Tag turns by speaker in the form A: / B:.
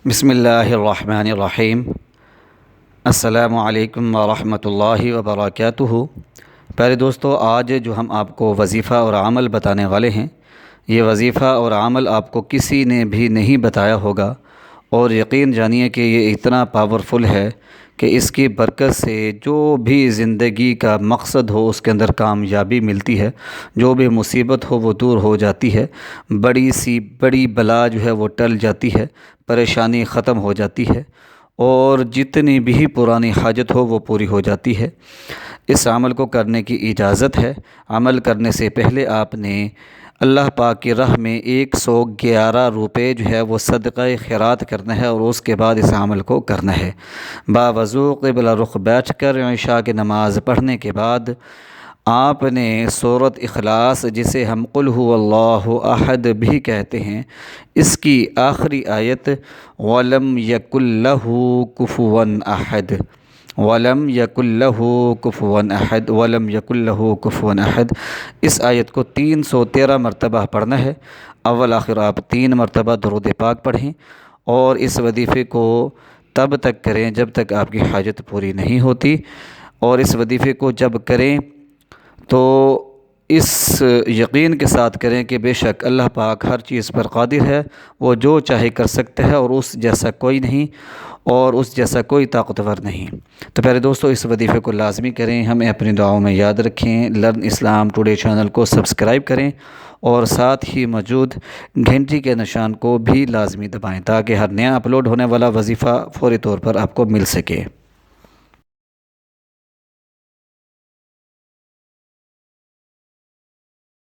A: بسم اللہ الرحمن الرحیم۔ السلام علیکم ورحمۃ اللہ وبرکاتہ۔ پیارے دوستو، آج جو ہم آپ کو وظیفہ اور عمل بتانے والے ہیں، یہ وظیفہ اور عمل آپ کو کسی نے بھی نہیں بتایا ہوگا، اور یقین جانیے کہ یہ اتنا پاورفل ہے کہ اس کی برکت سے جو بھی زندگی کا مقصد ہو اس کے اندر کامیابی ملتی ہے، جو بھی مصیبت ہو وہ دور ہو جاتی ہے، بڑی سی بڑی بلا جو ہے وہ ٹل جاتی ہے، پریشانی ختم ہو جاتی ہے، اور جتنی بھی پرانی حاجت ہو وہ پوری ہو جاتی ہے۔ اس عمل کو کرنے کی اجازت ہے۔ عمل کرنے سے پہلے آپ نے اللہ پاک کی راہ میں 111 روپے جو ہے وہ صدقہ خیرات کرنا ہے، اور اس کے بعد اس عمل کو کرنا ہے۔ باوضو قبلہ رخ بیٹھ کر عشاء کی نماز پڑھنے کے بعد آپ نے سورۃ اخلاص، جسے ہم قل هو اللہ احد بھی کہتے ہیں، اس کی آخری آیت وَلَمْ يَكُنْ لَهُ كُفُوًا أَحَدٌ وَلَمْ يَكُنْ لَهُ كُفُوًا أَحَدٌ وَلَمْ يَكُنْ لَهُ كُفُوًا أَحَدٌ، اس آیت کو 313 مرتبہ پڑھنا ہے۔ اول آخر آپ 3 مرتبہ درود پاک پڑھیں، اور اس وظیفے کو تب تک کریں جب تک آپ کی حاجت پوری نہیں ہوتی، اور اس وظیفے کو جب کریں تو اس یقین کے ساتھ کریں کہ بے شک اللہ پاک ہر چیز پر قادر ہے، وہ جو چاہے کر سکتا ہے، اور اس جیسا کوئی نہیں، اور اس جیسا کوئی طاقتور نہیں۔ تو پیارے دوستو، اس وظیفے کو لازمی کریں، ہمیں اپنی دعاؤں میں یاد رکھیں، لرن اسلام ٹوڈے چینل کو سبسکرائب کریں، اور ساتھ ہی موجود گھنٹی کے نشان کو بھی لازمی دبائیں، تاکہ ہر نیا اپلوڈ ہونے والا وظیفہ فوری طور پر آپ کو مل سکے۔